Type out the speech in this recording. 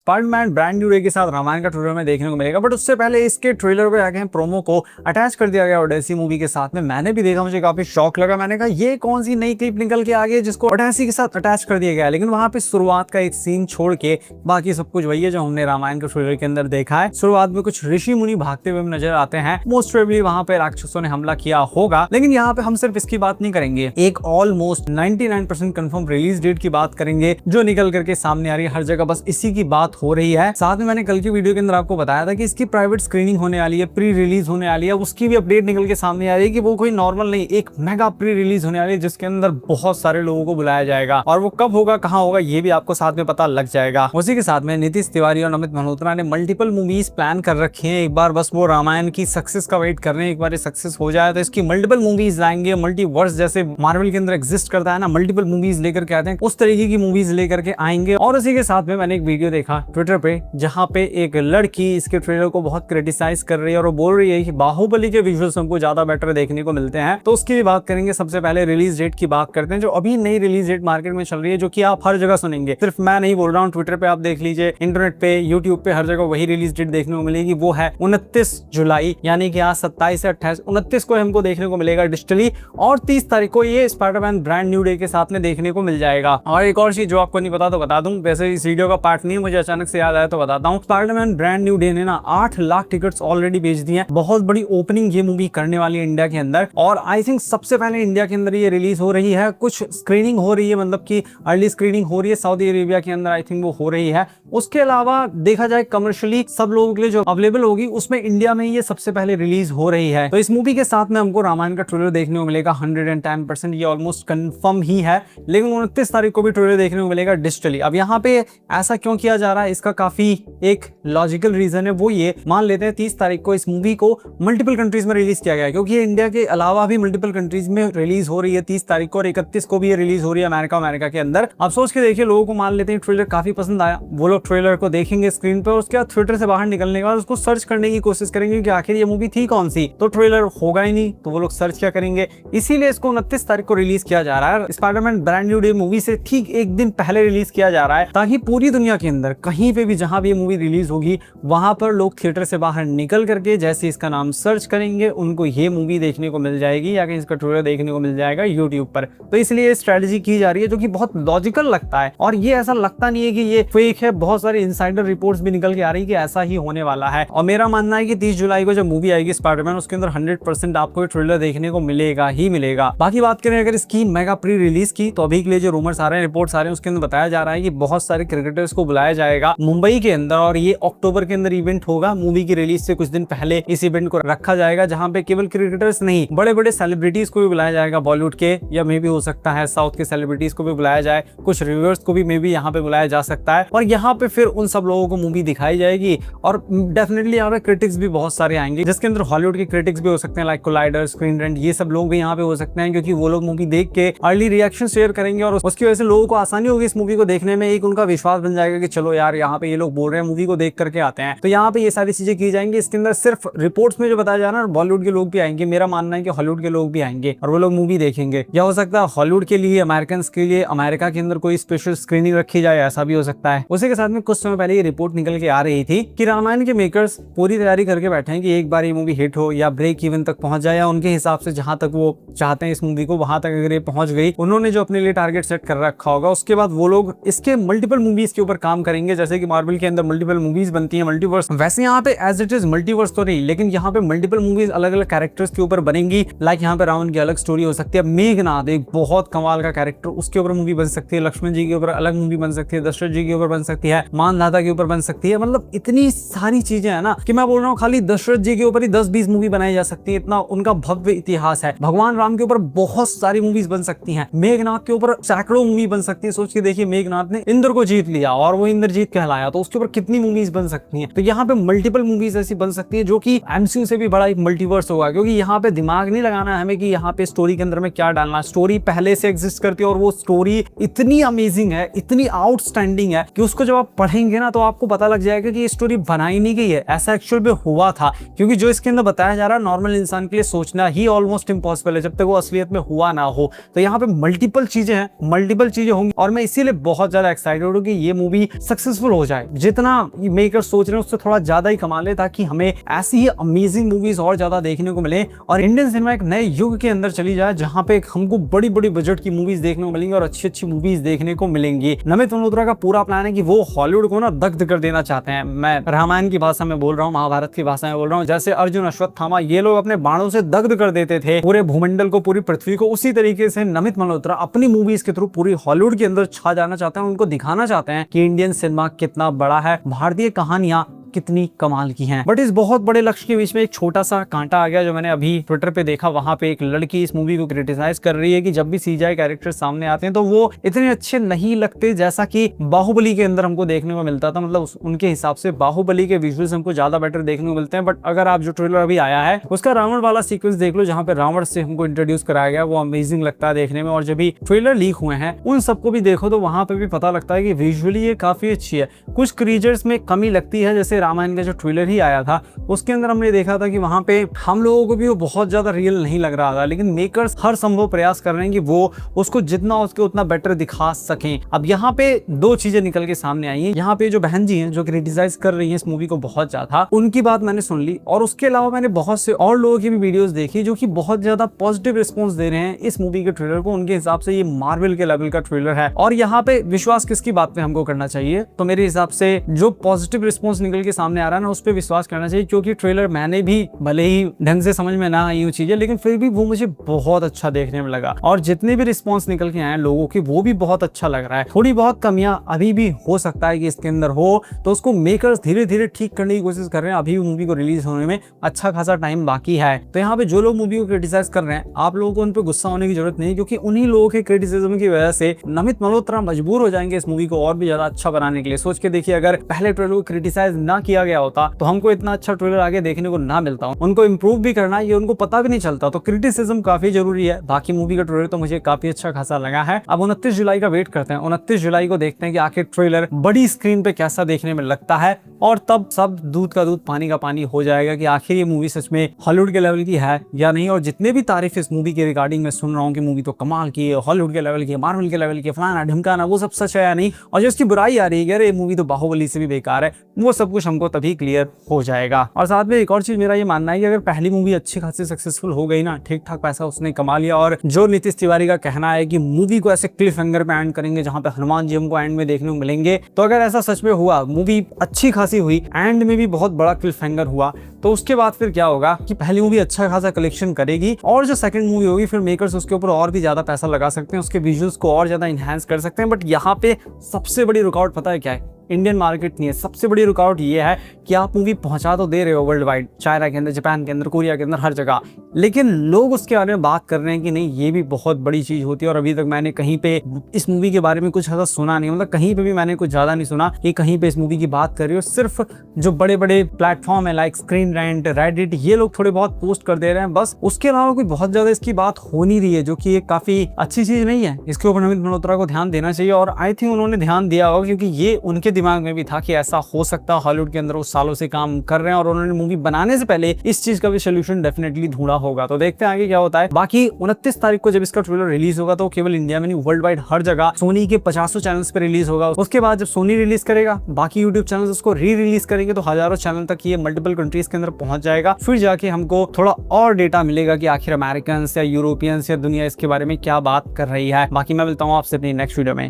Spiderman brand new day के साथ रामायण का ट्रेलर में देखने को मिलेगा। बट उससे पहले इसके ट्रेलर पे आगे प्रोमो को अटैच कर दिया गया ओडेसी मूवी के साथ में। मैंने भी देखा, मुझे काफी शौक लगा। मैंने कहा ये कौन सी नई क्लिप निकल के आ गई जिसको ओडेसी के साथ अटैच कर दिया गया। लेकिन वहां पे शुरुआत का एक सीन छोड़ के बाकी सब कुछ वही है जो हमने रामायण के ट्रेलर के अंदर देखा है। शुरुआत में कुछ ऋषि मुनि भागते हुए नजर आते हैं। मोस्ट प्रोबेबली वहां पे राक्षसों ने हमला किया होगा। लेकिन यहाँ पे हम सिर्फ इसकी बात नहीं करेंगे, एक ऑलमोस्ट 99% कंफर्म रिलीज डेट की बात करेंगे जो निकल करके सामने आ रही है। हर जगह बस इसी की बात हो रही है। साथ में मैंने कल की वीडियो के अंदर आपको बताया था कि इसकी प्राइवेट स्क्रीनिंग होने वाली है, प्री रिलीज होने वाली है। उसकी भी अपडेट निकल के सामने आ रही है कि वो कोई नॉर्मल नहीं, एक मेगा प्री रिलीज होने वाली है जिसके अंदर बहुत सारे लोगों को बुलाया जाएगा। और वो कब होगा, कहां होगा, ये भी आपको साथ में पता लग जाएगा। उसी के साथ में नीतीश तिवारी और अमित मल्होत्रा ने मल्टीपल मूवीज प्लान कर रखी हैं। एक बार बस वो रामायण की सक्सेस का वेट कर रहे हैं। एक बार सक्सेस हो जाए तो इसकी मल्टीपल मूवीज आएंगे। मल्टीवर्स जैसे मार्वल के अंदर एग्जिस्ट करता है ना, मल्टीपल मूवीज लेकर के आते हैं, उस तरीके की मूवीज लेकर के आएंगे। और उसी के साथ में मैंने एक वीडियो देखा ट्विटर पे जहां पे एक लड़की इसके ट्रेलर को बहुत क्रिटिसाइज कर रही है और वो बोल रही है कि बाहुबली के विजुअल्स हमको ज्यादा बेटर देखने को मिलते हैं। तो उसकी भी बात करेंगे। सबसे पहले रिलीज डेट की बात करते हैं, जो अभी नई रिलीज डेट मार्केट में चल रही है, जो कि आप हर जगह सुनेंगे। सिर्फ मैं नहीं बोल रहा हूँ, ट्विटर पे आप देख लीजिए, इंटरनेट पे, यूट्यूब पे, हर जगह वही रिलीज डेट देखने को मिलेगी। वो है 29 जुलाई, यानी कि आज 27 से 28, 29 को हमको देखने को मिलेगा डिजिटली, और 30 तारीख को ये स्पाइडरमैन ब्रांड न्यू डे के साथ में देखने को मिल जाएगा। और एक और चीज जो आपको नहीं पता तो बता दूं, वैसे इस वीडियो का पार्ट नहीं है, मुझे अचानक से याद आया तो बताता हूँ। स्पाइडरमैन ब्रांड न्यू डे ने ना 8 लाख टिकट्स ऑलरेडी बेच दिए हैं। बहुत बड़ी ओपनिंग ये मूवी करने वाली है इंडिया के अंदर। और आई थिंक सबसे पहले इंडिया के अंदर ये रिलीज हो रही है। कुछ स्क्रीनिंग हो रही है, मतलब कि अर्ली स्क्रीनिंग हो रही है सऊदी अरेबिया के अंदर, आई थिंक वो हो रही है। उसके अलावा देखा जाए कमर्शियली सब लोगों के लिए जो अवेलेबल होगी, उसमें इंडिया में ये सबसे पहले रिलीज हो रही है। तो इस मूवी के साथ में हमको रामायण का ट्रेलर देखने को मिलेगा 110%, ये ऑलमोस्ट कंफर्म ही है। लेकिन 29 तारीख को भी ट्रेलर देखने को मिलेगा डिजिटली। अब यहाँ पे ऐसा क्यों किया जा रहा है, इसका काफी एक लॉजिकल रीजन है। वो ये मान लेते हैं 30 तारीख को इस मूवी को मल्टीपल कंट्रीज में रिलीज किया गया है, क्योंकि ये इंडिया के अलावा भी मल्टीपल कंट्रीज में रिलीज हो रही है 30 तारीख को, और 31 को भी ये रिलीज हो रही है अमेरिका के अंदर। अब सोच के देखिए, लोगों को मान लेते हैं ट्रेलर काफी पसंद आया, वो लोग ट्रेलर को देखेंगे स्क्रीन पर, उसके बाद ट्विटर से बाहर निकलने के बाद उसको सर्च करने की कोशिश करेंगे कि आखिर ये मूवी थी कौन सी। तो ट्रेलर होगा ही नहीं, तो वो लोग सर्च क्या करेंगे। इसीलिए इसको 29 तारीख को रिलीज किया जा रहा है। Spiderman brand new day movie से ठीक एक दिन पहले रिलीज किया जा रहा है, ताकि पूरी दुनिया के अंदर कहीं पे भी जहां भी ये मूवी रिलीज होगी, वहां पर लोग थिएटर से बाहर निकल करके जैसे इसका नाम सर्च करेंगे, उनको ये मूवी देखने को मिल जाएगी या कि इसका ट्रेलर देखने को मिल जाएगा यूट्यूब पर। तो इसलिए स्ट्रेटजी की जा रही है, जो कि बहुत लॉजिकल लगता है। और ये ऐसा लगता नहीं है कि ये फेक है। बहुत सारी इनसाइडर रिपोर्ट्स भी निकल के आ रही है कि ऐसा ही होने वाला है। और मेरा मानना है कि 30 जुलाई को जब मूवी आएगी स्पाइडरमैन, उसके अंदर 100% आपको ट्रेलर देखने को मिलेगा ही मिलेगा। बाकी बात करें अगर इसकी मेगा प्री रिलीज की, तो अभी के लिए जो रूमर्स आ रहे हैं, रिपोर्ट्स आ रहे हैं, उसके अंदर बताया जा रहा है कि बहुत सारे क्रिकेटर्स को बुलाया जाएगा मुंबई के अंदर, और ये अक्टूबर के अंदर इवेंट होगा। मूवी की रिलीज से कुछ दिन पहले इस इवेंट को रखा जाएगा, जहां पे केवल क्रिकेटर्स नहीं, बड़े बड़े सेलिब्रिटीज को भी बुलाया जाएगा, बॉलीवुड के या मे भी हो सकता है साउथ के सेलिब्रिटीज को भी बुलाया जाए, कुछ रिव्यूअर्स को भी मे भी यहाँ पे बुलाया जा सकता है। और यहाँ पे फिर उन सब लोगों को मूवी दिखाई जाएगी। और डेफिनेटली यहाँ पे क्रिटिक्स भी बहुत सारे आएंगे, जिसके अंदर हॉलीवुड के क्रिटिक्स भी हो सकते हैं, लाइक कोलाइडर, स्क्रीन रेंट, ये सब लोग भी यहाँ पे हो सकते हैं, क्योंकि वो लोग मूवी देख के अर्ली रिएक्शन शेयर करेंगे और उसकी वजह से लोगों को आसानी होगी इस मूवी को देखने में। एक उनका विश्वास बन जाएगा कि चलो यार, यहाँ पे ये लोग बोल रहे हैं, मूवी को देख करके आते हैं। तो यहाँ पे ये सारी चीजें की जाएंगी। इसके अंदर सिर्फ रिपोर्ट्स में जो बताया जा रहा है, बॉलीवुड के लोग भी आएंगे। मेरा मानना है कि हॉलीवुड के लोग भी आएंगे और वो लोग मूवी देखेंगे। या हो सकता है हॉलीवुड के लिए, अमेरिकन के लिए अमेरिका के अंदर कोई स्पेशल स्क्रीनिंग रखी जाए, ऐसा भी हो सकता है। उसी के साथ में कुछ समय पहले ये रिपोर्ट निकल के आ रही थी कि रामायण के मेकर्स पूरी तैयारी करके बैठे हैं कि एक बार ये मूवी हिट हो या ब्रेक इवन तक पहुंच जाए, या उनके हिसाब से जहां तक वो चाहते हैं इस मूवी को, वहां तक अगर ये पहुंच गई, उन्होंने जो अपने लिए टारगेट सेट कर रखा होगा, उसके बाद वो लोग इसके मल्टीपल मूवीज के ऊपर काम करेंगे। जैसे कि मार्वल के अंदर मल्टीपल मूवीज बनती है, मल्टीवर्स, वैसे यहाँ पे एज इट इज मल्टीवर्स तो नहीं, लेकिन यहाँ पे मल्टीपल मूवीज अलग अलग कैरेक्टर्स के ऊपर बनेंगी। लाइक यहाँ पे रावण की अलग स्टोरी हो सकती है, मेघनाथ एक बहुत कमाल का कैरेक्टर, उसके ऊपर मूवी बन सकती है, लक्ष्मण जी के ऊपर अलग मूवी बन सकती है, दशरथ जी के ऊपर बन सकती है, मानधाता के ऊपर बन सकती है। मतलब इतनी सारी चीजें है ना कि मैं बोल रहा हूँ खाली दशरथ जी के ऊपर ही 10-20 मूवी बनाई जा सकती है, इतना उनका भव्य इतिहास है। भगवान राम के ऊपर बहुत सारी मूवीज बन सकती हैं, मेघनाथ के ऊपर सैकड़ों मूवी बन सकती है। सोच के देखिए, मेघनाथ ने इंद्र को जीत लिया और वो इंद्रजीत कहलाया, तो उसके ऊपर कितनी मूवीज बन सकती हैं। तो यहाँ पे मल्टीपल मूवीज ऐसी बन सकती है जो कि एमसीयू से भी बड़ा एक मल्टीवर्स होगा, क्योंकि यहाँ पे दिमाग नहीं लगाना है हमें कि यहाँ पे स्टोरी के अंदर में क्या डालना। स्टोरी पहले से एग्जिस्ट करती है और वो स्टोरी इतनी अमेजिंग है, इतनी आउटस्टैंडिंग है कि उसको जब आप पढ़ेंगे ना, तो आपको पता लग जाएगा कि ये स्टोरी बनाई नहीं गई है, ऐसा एक्चुअल में हुआ था। क्योंकि जो इसके अंदर बताया जा रहा है, नॉर्मल इंसान के लिए सोचना ही ऑलमोस्ट इम्पॉसिबल है, जब तक वो असलियत में हुआ ना हो। तो यहाँ पे मल्टीपल चीजें हैं, मल्टीपल चीजें होंगी, और मैं इसीलिए बहुत ज्यादा एक्साइटेड हूँ कि ये मूवी सक्सेस सक्सेसफुल हो जाए, जितना मेकर सोच रहे हैं उससे थोड़ा ज्यादा ही कमा ले, ताकि हमें ऐसी ही अमेजिंग मूवीज और ज्यादा देखने को मिले और इंडियन सिनेमा एक नए युग के अंदर चली जाए जहां पे हमको बड़ी बड़ी बजट की मूवीज देखने को मिलेंगी और अच्छी अच्छी मूवीज देखने को मिलेंगी। नमित मल्होत्रा का पूरा प्लान है कि वो हॉलीवुड को ना दग्ध कर देना चाहते हैं। मैं रामायण की भाषा में बोल रहा हूँ, महाभारत की भाषा में बोल रहा हूँ। जैसे अर्जुन अश्वत्थामा ये लोग अपने बाणों से दग्ध कर देते थे पूरे भूमंडल को, पूरी पृथ्वी को, उसी तरीके से नमित मल्होत्रा अपनी मूवीज के थ्रू पूरी हॉलीवुड के अंदर छा जाना चाहते हैं। उनको दिखाना चाहते हैं कि इंडियन सिनेमा कितना बड़ा है, भारतीय कहानियां कितनी कमाल की हैं। बट इस बहुत बड़े लक्ष्य के बीच में एक छोटा सा कांटा आ गया, जो मैंने अभी ट्विटर पे देखा। वहां पे एक लड़की इस मूवी को क्रिटिसाइज कर रही है कि जब भी सीजीआई कैरेक्टर सामने आते हैं तो वो इतने अच्छे नहीं लगते जैसा कि बाहुबली के अंदर हमको देखने को मिलता था। मतलब उनके हिसाब से बाहुबली के विजुअल्स हमको ज्यादा बेटर देखने को मिलते हैं। बट अगर आप जो ट्रेलर अभी आया है उसका रावण वाला सीक्वेंस देख लो, जहां पे रावण से हमको इंट्रोड्यूस कराया गया, वो अमेजिंग लगता है देखने में। और जब भी ट्रेलर लीक हुए हैं उन सबको भी देखो तो वहां पे भी पता लगता है कि विजुअली ये काफी अच्छी है। कुछ क्रीचर्स में कमी लगती है, जैसे रामायण का जो ट्रेलर ही आया था उसके अंदर हमने देखा था कि वहां पे हम लोगों को भी वो बहुत ज्यादा रियल नहीं लग रहा था, लेकिन मेकर्स हर संभव प्रयास कर रहे हैं कि वो उसको जितना उसके उतना बेटर दिखा सकें। अब यहाँ पे दो चीजें निकल के सामने आई हैं। यहाँ पे जो बहन जी हैं जो क्रिटिसाइज कर रही हैं इस मूवी को बहुत ज्यादा, उनकी बात मैंने सुन ली, और उसके अलावा मैंने बहुत से और लोगों की भी वीडियोस देखी जो कि बहुत ज्यादा पॉजिटिव रिस्पॉन्स दे रहे हैं इस मूवी के ट्रेलर को। उनके हिसाब से ये मार्वल के लेवल का ट्रेलर है। और यहाँ पे विश्वास किसकी बात पे हमको करना चाहिए? तो मेरे हिसाब से जो पॉजिटिव रिस्पॉन्स निकल के सामने आ रहा है ना, उस पर विश्वास करना चाहिए, क्योंकि ट्रेलर मैंने भी भले ही ढंग से समझ में ना आई वो चीजें, लेकिन फिर भी वो मुझे बहुत अच्छा देखने में लगा। और जितने भी रिस्पॉन्स निकल के आए हैं लोगों की, वो भी बहुत अच्छा लग रहा है। थोड़ी बहुत कमियां अभी भी हो सकता है कि इसके अंदर हो, तो उसको मेकर्स धीरे धीरे ठीक करने की कोशिश कर रहे हैं। अभी भी मूवी को रिलीज होने में अच्छा खासा टाइम बाकी है। तो यहाँ पे जो लोग मूवी को क्रिटिसाइज कर रहे हैं, आप लोगों को उन पर गुस्सा होने की जरूरत नहीं, क्योंकि उन्हीं लोगों के क्रिटिसिज्म की वजह से नमित मल्होत्रा मजबूर हो जाएंगे इस मूवी को और भी ज्यादा अच्छा बनाने के लिए। सोच के देखिए, अगर पहले ट्रेलर को क्रिटिसाइज ना किया गया होता तो हमको इतना अच्छा ट्रेलर आगे देखने को ना मिलता। उनको इंप्रूव भी करना है ये उनको पता भी नहीं चलता। तो क्रिटिसिज्म काफी जरूरी है। बाकी मूवी का ट्रेलर तो मुझे काफी अच्छा खासा लगा है। अब 29 जुलाई का वेट करते हैं। 29 जुलाई को देखते हैं कि आखिर ट्रेलर बड़ी स्क्रीन पे कैसा देखने में लगता है, और तब सब दूध का दूध पानी का पानी हो जाएगा कि आखिर ये मूवी सच में हॉलीवुड के लेवल की है या नहीं। और जितने भी तारीफ इस मूवी के रिगार्डिंग में सुन रहा हूँ कि मूवी तो कमाल की है, हॉलीवुड के लेवल की, मार्वल के लेवल की, फलाना ढिमकाना, वो सब सच है या नहीं। और जो इसकी बुराई आ रही है ये मूवी तो बाहुबली से भी बेकार है, वो सब कुछ हमको तभी क्लियर हो जाएगा। और साथ में एक और चीज मेरा ये मानना है कि अगर पहली मूवी अच्छी खासी सक्सेसफुल हो गई ना, ठीक ठाक पैसा उसने कमा लिया, और जो नीतीश तिवारी का कहना है कि मूवी को ऐसे क्लिफ हैंगर पे एंड करेंगे जहां पे हनुमान जी हमको एंड में देखने को मिलेंगे, तो अगर ऐसा सच में हुआ, मूवी अच्छी खासी हुई, एंड में भी बहुत बड़ा क्लिफ हैंगर हुआ, तो उसके बाद फिर क्या होगा कि पहली मूवी अच्छा खासा कलेक्शन करेगी, और जो सेकंड मूवी होगी फिर मेकर्स उसके ऊपर और भी ज्यादा पैसा लगा सकते हैं, उसके विजुअल्स को और ज्यादा इनहैंस कर सकते हैं। बट यहाँ पे सबसे बड़ी रुकावट पता है क्या है? इंडियन मार्केट नहीं है। सबसे बड़ी रुकावट ये है कि आप मूवी पहुंचा तो दे रहे हो वर्ल्ड वाइड, चाइना के अंदर, जापान के अंदर, कोरिया के अंदर, हर जगह, लेकिन लोग उसके बारे में बात कर रहे हैं कि नहीं, ये भी बहुत बड़ी चीज होती है। और अभी तक मैंने कहीं पे इस मूवी के बारे में कुछ ऐसा सुना नहीं, मतलब कहीं पे भी मैंने कुछ ज्यादा नहीं सुना कि कहीं पे इस मूवी की बात कर रही हो। सिर्फ जो बड़े बड़े प्लेटफॉर्म है लाइक स्क्रीन रेंट, रेडिट, ये लोग थोड़े बहुत पोस्ट कर दे रहे हैं, बस। उसके अलावा कोई बहुत ज्यादा इसकी बात हो नहीं रही है, जो कि एक काफी अच्छी चीज नहीं है। इसके ऊपर नमित मल्होत्रा को ध्यान देना चाहिए, और आई थिंक उन्होंने ध्यान दिया होगा, क्योंकि ये उनके दिमाग में भी था कि ऐसा हो सकता है। हॉलीवुड के अंदर वो सालों से काम कर रहे हैं, और उन्होंने मूवी बनाने से पहले इस चीज का भी सोल्यूशन डेफिनेटली ढूंढा होगा। तो देखते हैं आगे क्या होता है। बाकी 29 तारीख को जब इसका ट्रेलर रिलीज होगा तो केवल इंडिया में नहीं, वर्ल्ड वाइड हर जगह सोनी के 50 चैनल्स पे रिलीज होगा। उसके बाद जब सोनी रिलीज करेगा, बाकी यूट्यूब चैनल उसको री रिलीज करेंगे, तो हजारों चैनल तक ये मल्टीपल कंट्रीज के अंदर पहुंच जाएगा। फिर जाके हमको थोड़ा और डेटा मिलेगा कि आखिर अमेरिकन या यूरोपियंस या दुनिया इसके बारे में क्या बात कर रही है। बाकी मैं मिलता हूँ आपसे अपनी नेक्स्ट वीडियो में।